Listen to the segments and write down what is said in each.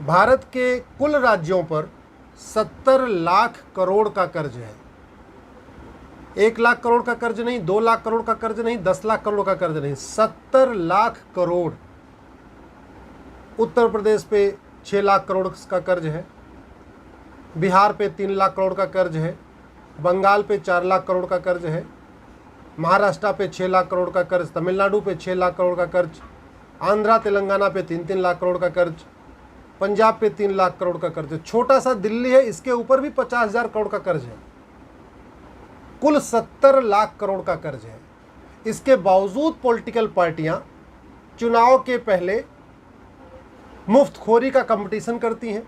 भारत के कुल राज्यों पर 70 लाख करोड़ का कर्ज है। 1 लाख करोड़ का कर्ज नहीं, 2 लाख करोड़ का कर्ज नहीं, 10 लाख करोड़ का कर्ज नहीं, 70 लाख करोड़। उत्तर प्रदेश पे 6 लाख करोड़ का कर्ज है, बिहार पे 3 लाख करोड़ का कर्ज है, बंगाल पे 4 लाख करोड़ का कर्ज है, महाराष्ट्र पे 6 लाख करोड़ का कर्ज, तमिलनाडु पे 6 लाख करोड़ का कर्ज, आंध्रा तेलंगाना पे 3-3 लाख करोड़ का कर्ज, पंजाब पे 3 लाख करोड़ का कर्ज है। छोटा सा दिल्ली है, इसके ऊपर भी 50,000 करोड़ का कर्ज है। कुल 70 लाख करोड़ का कर्ज है। इसके बावजूद पॉलिटिकल पार्टियां चुनाव के पहले मुफ्तखोरी का कंपटीशन करती हैं।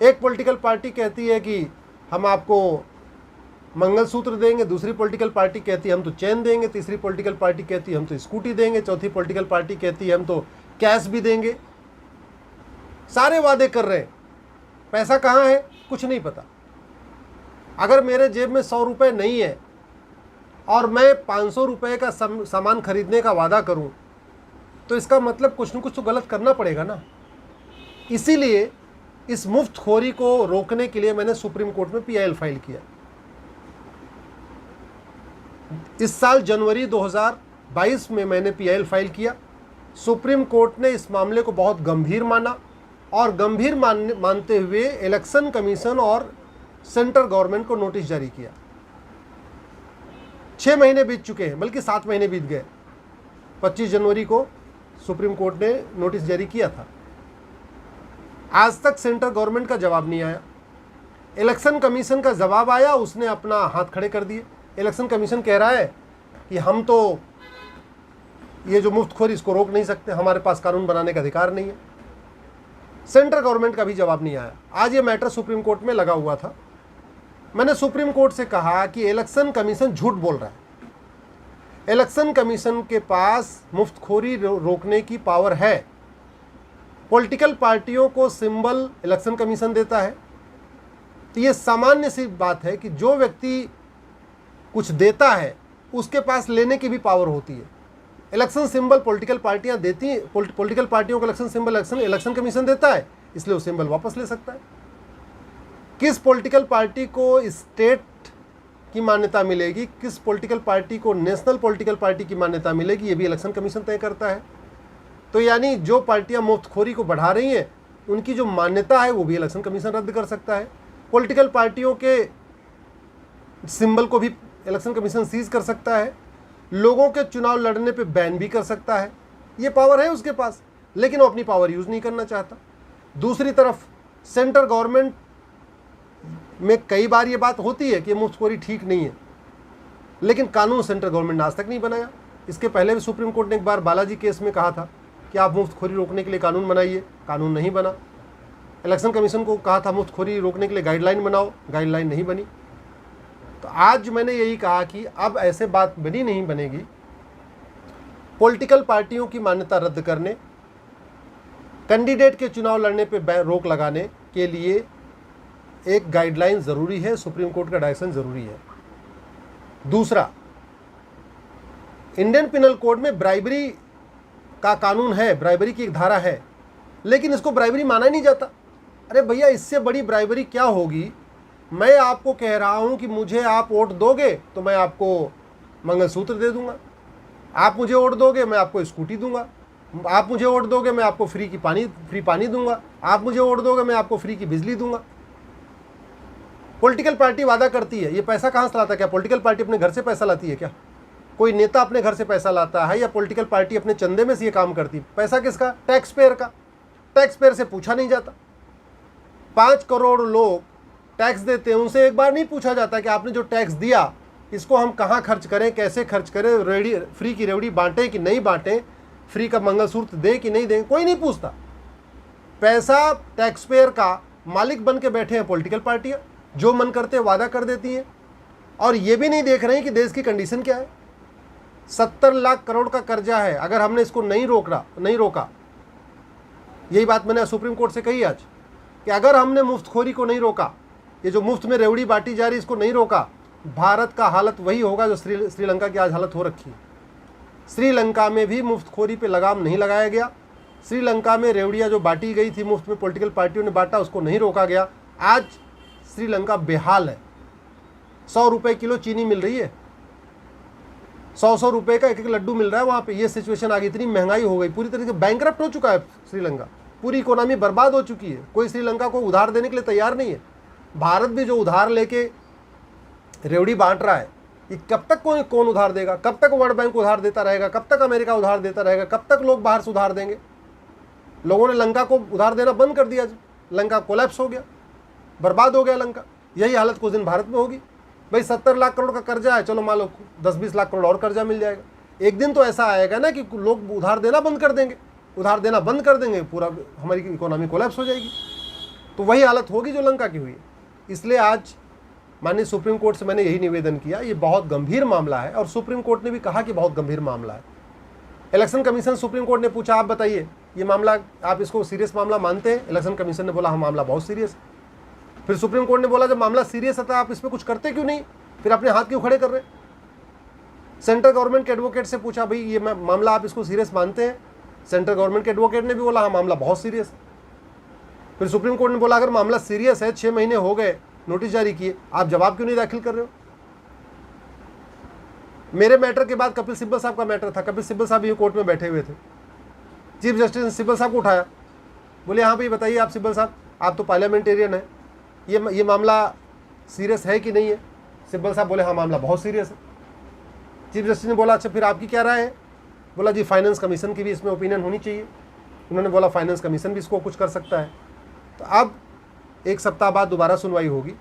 एक पॉलिटिकल पार्टी कहती है कि हम आपको मंगलसूत्र देंगे, दूसरी पॉलिटिकल पार्टी कहती है हम तो चेन देंगे, तीसरी पॉलिटिकल पार्टी कहती है हम तो स्कूटी देंगे, चौथी पॉलिटिकल पार्टी कहती है हम तो कैश भी देंगे। सारे वादे कर रहे हैं, पैसा कहाँ है कुछ नहीं पता। अगर मेरे जेब में 100 रुपये नहीं है और मैं 500 रुपये का सामान खरीदने का वादा करूं, तो इसका मतलब कुछ न कुछ तो गलत करना पड़ेगा ना। इसीलिए इस मुफ्तखोरी को रोकने के लिए मैंने सुप्रीम कोर्ट में PIL फाइल किया। इस साल जनवरी 2022 में मैंने PIL फाइल किया। सुप्रीम कोर्ट ने इस मामले को बहुत गंभीर माना और गंभीर मानते हुए इलेक्शन कमीशन और सेंट्रल गवर्नमेंट को नोटिस जारी किया। 6 महीने बीत चुके हैं, बल्कि 7 महीने बीत गए। 25 जनवरी को सुप्रीम कोर्ट ने नोटिस जारी किया था। आज तक सेंट्रल गवर्नमेंट का जवाब नहीं आया। इलेक्शन कमीशन का जवाब आया, उसने अपना हाथ खड़े कर दिए। इलेक्शन कमीशन कह रहा है कि हम तो ये जो मुफ्तखोरी इसको रोक नहीं सकते, हमारे पास कानून बनाने का अधिकार नहीं है। सेंट्रल गवर्नमेंट का भी जवाब नहीं आया। आज ये मैटर सुप्रीम कोर्ट में लगा हुआ था। मैंने सुप्रीम कोर्ट से कहा कि इलेक्शन कमीशन झूठ बोल रहा है। इलेक्शन कमीशन के पास मुफ्तखोरी रोकने की पावर है। पॉलिटिकल पार्टियों को सिंबल इलेक्शन कमीशन देता है। तो ये सामान्य सी बात है कि जो व्यक्ति कुछ देता है उसके पास लेने की भी पावर होती है। इलेक्शन सिंबल पॉलिटिकल पार्टियां देती हैं, पॉलिटिकल पार्टियों को इलेक्शन सिंबल इलेक्शन कमीशन देता है, इसलिए वो सिंबल वापस ले सकता है। किस पॉलिटिकल पार्टी को स्टेट की मान्यता मिलेगी, किस पॉलिटिकल पार्टी को नेशनल पॉलिटिकल पार्टी की मान्यता मिलेगी, ये भी इलेक्शन कमीशन तय करता है। तो यानी जो पार्टियां मुफ्तखोरी को बढ़ा रही हैं उनकी जो मान्यता है वो भी इलेक्शन कमीशन रद्द कर सकता है। पॉलिटिकल पार्टियों के सिंबल को भी इलेक्शन कमीशन सीज कर सकता है। लोगों के चुनाव लड़ने पे बैन भी कर सकता है। ये पावर है उसके पास, लेकिन वो अपनी पावर यूज़ नहीं करना चाहता। दूसरी तरफ सेंट्रल गवर्नमेंट में कई बार ये बात होती है कि मुफ्तखोरी ठीक नहीं है, लेकिन कानून सेंट्रल गवर्नमेंट ने आज तक नहीं बनाया। इसके पहले भी सुप्रीम कोर्ट ने एक बार बालाजी केस में कहा था कि आप मुफ्तखोरी रोकने के लिए कानून बनाइए, कानून नहीं बना। इलेक्शन कमीशन को कहा था मुफ्तखोरी रोकने के लिए गाइडलाइन बनाओ, गाइडलाइन नहीं बनी। तो आज मैंने यही कहा कि अब ऐसे बात नहीं बनेगी। पॉलिटिकल पार्टियों की मान्यता रद्द करने, कैंडिडेट के चुनाव लड़ने पे रोक लगाने के लिए एक गाइडलाइन ज़रूरी है, सुप्रीम कोर्ट का डायरेक्शन ज़रूरी है। दूसरा, इंडियन पिनल कोड में ब्राइबरी का कानून है, ब्राइबरी की एक धारा है, लेकिन इसको ब्राइबरी माना नहीं जाता। अरे भैया, इससे बड़ी ब्राइबरी क्या होगी। मैं आपको कह रहा हूं कि मुझे आप वोट दोगे तो मैं आपको मंगलसूत्र दे दूंगा, आप मुझे वोट दोगे मैं आपको स्कूटी दूंगा, आप मुझे वोट दोगे मैं आपको फ्री पानी दूंगा, आप मुझे वोट दोगे मैं आपको फ्री की बिजली दूंगा। पॉलिटिकल पार्टी वादा करती है, ये पैसा कहाँ से लाता है? क्या पॉलिटिकल पार्टी अपने घर से पैसा लाती है? क्या कोई नेता अपने घर से पैसा लाता है या पॉलिटिकल पार्टी अपने चंदे में से ये काम करती है? पैसा किसका? टैक्स पेयर का। टैक्स पेयर से पूछा नहीं जाता। 5 करोड़ लोग टैक्स देते हैं, उनसे एक बार नहीं पूछा जाता कि आपने जो टैक्स दिया इसको हम कहाँ खर्च करें, कैसे खर्च करें, फ्री की रेवड़ी बांटें कि नहीं बांटें, फ्री का मंगलसूत्र दें कि नहीं दें, कोई नहीं पूछता। पैसा टैक्स पेयर का मालिक बन के बैठे हैं पॉलिटिकल पार्टियाँ, जो मन करते वादा कर देती हैं और ये भी नहीं देख रहे हैं कि देश की कंडीशन क्या है। 70 लाख करोड़ का कर्जा है। अगर हमने इसको नहीं रोका, यही बात मैंने सुप्रीम कोर्ट से कही आज कि अगर हमने मुफ्तखोरी को नहीं रोका, ये जो मुफ्त में रेवड़ी बांटी जा रही इसको नहीं रोका, भारत का हालत वही होगा जो श्रीलंका की आज हालत हो रखी है। श्रीलंका में भी मुफ्तखोरी पे लगाम नहीं लगाया गया। श्रीलंका में रेवड़ियाँ जो बांटी गई थी मुफ्त में, पॉलिटिकल पार्टियों ने बांटा, उसको नहीं रोका गया। आज श्रीलंका बेहाल है। 100 रुपये किलो चीनी मिल रही है, 100 रुपये का एक एक लड्डू मिल रहा है वहाँ पे। ये सिचुएशन आ गई, इतनी महंगाई हो गई, पूरी तरीके से बैंकरप्ट हो चुका है श्रीलंका, पूरी इकोनॉमी बर्बाद हो चुकी है। कोई श्रीलंका को उधार देने के लिए तैयार नहीं है। भारत भी जो उधार लेके रेवड़ी बांट रहा है, ये कब तक कौन उधार देगा? कब तक वर्ल्ड बैंक उधार देता रहेगा? कब तक अमेरिका उधार देता रहेगा? कब तक लोग बाहर से उधार देंगे? लोगों ने लंका को उधार देना बंद कर दिया, लंका कोलैप्स हो गया, बर्बाद हो गया लंका। यही हालत कुछ दिन भारत में होगी। भाई 70 लाख करोड़ का कर्जा है, चलो मान लो 10-20 लाख करोड़ और कर्जा मिल जाएगा। एक दिन तो ऐसा आएगा ना कि लोग उधार देना बंद कर देंगे, उधार देना बंद कर देंगे, पूरा हमारी इकोनॉमी कोलैप्स हो जाएगी। तो वही हालत होगी जो लंका की हुई है। इसलिए आज माननीय सुप्रीम कोर्ट से मैंने यही निवेदन किया, ये बहुत गंभीर मामला है और सुप्रीम कोर्ट ने भी कहा कि बहुत गंभीर मामला है। इलेक्शन कमीशन सुप्रीम कोर्ट ने पूछा, आप बताइए ये मामला, आप इसको सीरियस मामला मानते हैं? इलेक्शन कमीशन ने बोला हाँ मामला बहुत सीरियस है। फिर सुप्रीम कोर्ट ने बोला जब मामला सीरियस है तो आप इस पर कुछ करते क्यों नहीं, फिर अपने हाथ क्यों खड़े कर रहे? सेंट्रल गवर्नमेंट के एडवोकेट से पूछा, भाई ये मामला आप इसको सीरियस मानते हैं? सेंट्रल गवर्नमेंट के एडवोकेट ने भी बोला हाँ मामला बहुत सीरियस है। फिर सुप्रीम कोर्ट ने बोला अगर मामला सीरियस है, 6 महीने हो गए, नोटिस जारी किए, आप जवाब क्यों नहीं दाखिल कर रहे हो? मेरे मैटर के बाद कपिल सिब्बल साहब का मैटर था, कपिल सिब्बल साहब ये कोर्ट में बैठे हुए थे। चीफ जस्टिस ने सिब्बल साहब को उठाया, बोले हाँ भाई बताइए आप सिब्बल साहब, आप तो पार्लियामेंटेरियन है, ये मामला सीरियस है कि नहीं है? सिब्बल साहब बोले हाँ मामला बहुत सीरियस है। चीफ जस्टिस ने बोला अच्छा फिर आपकी क्या राय है? बोला जी फाइनेंस कमीशन की भी इसमें ओपिनियन होनी चाहिए। उन्होंने बोला फाइनेंस कमीशन भी इसको कुछ कर सकता है। तो अब 1 सप्ताह बाद दोबारा सुनवाई होगी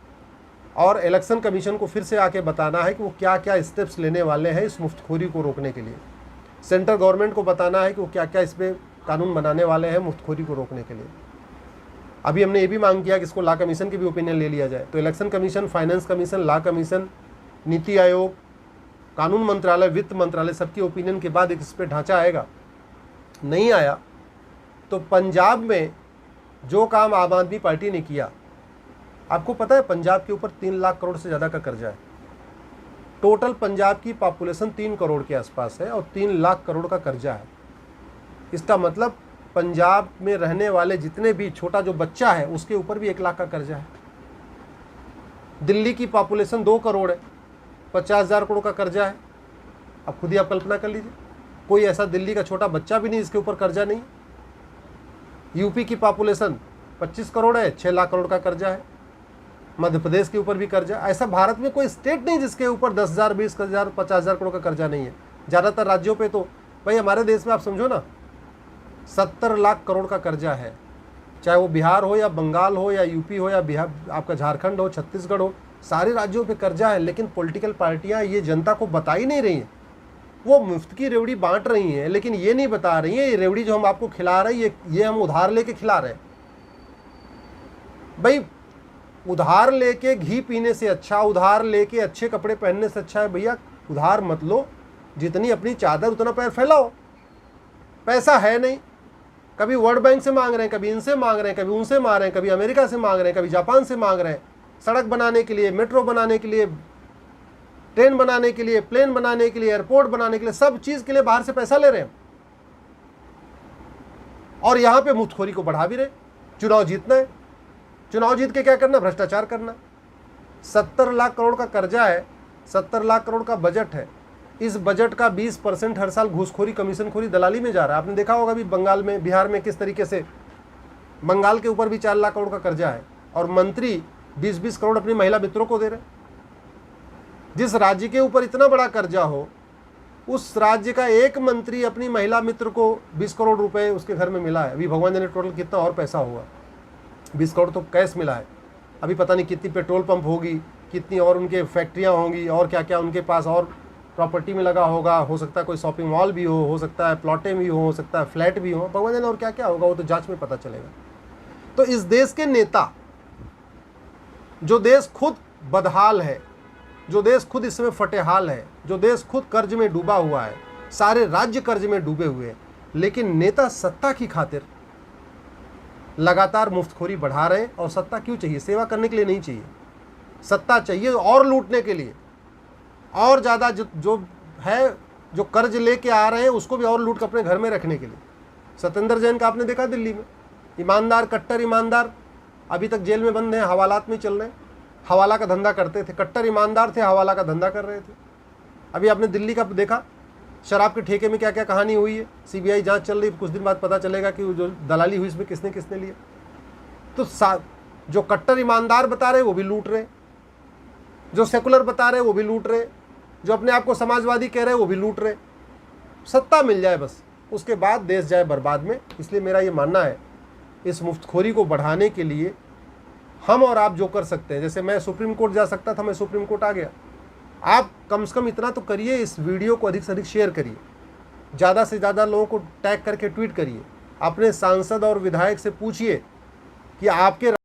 और इलेक्शन कमीशन को फिर से आके बताना है कि वो क्या क्या स्टेप्स लेने वाले हैं इस मुफ्तखोरी को रोकने के लिए। सेंट्रल गवर्नमेंट को बताना है कि वो क्या क्या इस पर कानून बनाने वाले हैं मुफ्तखोरी को रोकने के लिए। अभी हमने ये भी मांग किया कि इसको लॉ कमीशन की भी ओपिनियन ले लिया जाए। तो election commission, finance commission, law commission, NITI Aayog, कानून मंत्रालय, वित्त मंत्रालय, सबकी ओपिनियन के बाद एक इस पर ढांचा आएगा। नहीं आया तो पंजाब में जो काम आम आदमी पार्टी ने किया, आपको पता है पंजाब के ऊपर 3 लाख करोड़ से ज़्यादा का कर्जा है। टोटल पंजाब की पॉपुलेशन 3 करोड़ के आसपास है और 3 लाख करोड़ का कर्जा है। इसका मतलब पंजाब में रहने वाले जितने भी छोटा जो बच्चा है उसके ऊपर भी 1 लाख का कर्जा है। दिल्ली की पॉपुलेशन 2 करोड़ है, 50,000 करोड़ का कर्जा है। अब खुद ही आप कल्पना कर लीजिए, कोई ऐसा दिल्ली का छोटा बच्चा भी नहीं जिसके ऊपर कर्जा नहीं। यूपी की पॉपुलेशन 25 करोड़ है, 6 लाख करोड़ का कर्जा है। मध्य प्रदेश के ऊपर भी कर्जा। ऐसा भारत में कोई स्टेट नहीं जिसके ऊपर 10,000, 20,000, 50,000 करोड़ का कर्जा नहीं है। ज़्यादातर राज्यों पे तो भाई हमारे देश में आप समझो ना 70 लाख करोड़ का कर्जा है। चाहे वो बिहार हो या बंगाल हो या यूपी हो या बिहार, आपका झारखंड हो, छत्तीसगढ़ हो, सारे राज्यों पे कर्जा है। लेकिन पॉलिटिकल पार्टियां ये जनता को बता ही नहीं रही हैं। वो मुफ्त की रेवड़ी बांट रही हैं लेकिन ये नहीं बता रही हैं ये रेवड़ी जो हम आपको खिला रहे हैं ये हम उधार लेके खिला रहे हैं। भाई उधार लेके घी पीने से अच्छा, उधार लेके अच्छे कपड़े पहनने से अच्छा है भैया उधार मत लो, जितनी अपनी चादर उतना पैर फैलाओ। पैसा है नहीं, कभी वर्ल्ड बैंक से मांग रहे हैं, कभी इनसे मांग रहे हैं, कभी उनसे मांग रहे हैं, कभी अमेरिका से मांग रहे हैं, कभी जापान से मांग रहे हैं। सड़क बनाने के लिए, मेट्रो बनाने के लिए, ट्रेन बनाने के लिए, प्लेन बनाने के लिए, एयरपोर्ट बनाने के लिए, सब चीज़ के लिए बाहर से पैसा ले रहे हैं और यहाँ पे मुफ्तखोरी को बढ़ा भी रहे। चुनाव जीतना है, चुनाव जीत के क्या करना, भ्रष्टाचार करना। 70 लाख करोड़ का कर्जा है, 70 लाख करोड़ का बजट है। इस बजट का 20% हर साल घूसखोरी, कमीशनखोरी, दलाली में जा रहा है। आपने देखा होगा अभी बंगाल में, बिहार में किस तरीके से, बंगाल के ऊपर भी 4 लाख करोड़ का कर्जा है और मंत्री 20-20 करोड़ अपनी महिला मित्रों को दे रहे हैं। जिस राज्य के ऊपर इतना बड़ा कर्जा हो उस राज्य का एक मंत्री अपनी महिला मित्र को 20 करोड़ रुपए उसके घर में मिला है। अभी भगवान जाने टोटल कितना और पैसा होगा। 20 करोड़ तो कैश मिला है। अभी पता नहीं कितनी पेट्रोल पंप होगी, कितनी और उनके फैक्ट्रियाँ होंगी और क्या क्या उनके पास और प्रॉपर्टी में लगा होगा। हो सकता है कोई शॉपिंग मॉल भी हो सकता है प्लॉटें भी हो सकता है फ्लैट भी हो, भगवान जाने और क्या क्या होगा, वो तो जांच में पता चलेगा। तो इस देश के नेता, जो देश खुद बदहाल है, जो देश खुद इस समय फटेहाल है, जो देश खुद कर्ज में डूबा हुआ है, सारे राज्य कर्ज में डूबे हुए हैं, लेकिन नेता सत्ता की खातिर लगातार मुफ्तखोरी बढ़ा रहे हैं। और सत्ता क्यों चाहिए? सेवा करने के लिए नहीं चाहिए, सत्ता चाहिए और लूटने के लिए। और ज़्यादा जो है, जो कर्ज लेके आ रहे हैं उसको भी और लूट कर अपने घर में रखने के लिए। सत्येंद्र जैन का आपने देखा दिल्ली में, ईमानदार, कट्टर ईमानदार, अभी तक जेल में बंद हैं, हवालात में चल रहे हैं, हवाला का धंधा करते थे, कट्टर ईमानदार थे, हवाला का धंधा कर रहे थे। अभी आपने दिल्ली का देखा शराब के ठेके में क्या क्या कहानी हुई है, सीबीआई जांच चल रही है, कुछ दिन बाद पता चलेगा कि जो दलाली हुई इसमें किसने किसने लिया। तो जो कट्टर ईमानदार बता रहे वो भी लूट रहे, जो सेकुलर बता रहे वो भी लूट रहे, जो अपने आप को समाजवादी कह रहे वो भी लूट रहे। सत्ता मिल जाए बस, उसके बाद देश जाए बर्बाद में। इसलिए मेरा ये मानना है, इस मुफ्तखोरी को बढ़ाने के लिए हम और आप जो कर सकते हैं, जैसे मैं सुप्रीम कोर्ट जा सकता था, मैं सुप्रीम कोर्ट आ गया, आप कम से कम इतना तो करिए, इस वीडियो को अधिक से अधिक शेयर करिए, ज़्यादा से ज़्यादा लोगों को टैग करके ट्वीट करिए, अपने सांसद और विधायक से पूछिए कि आपके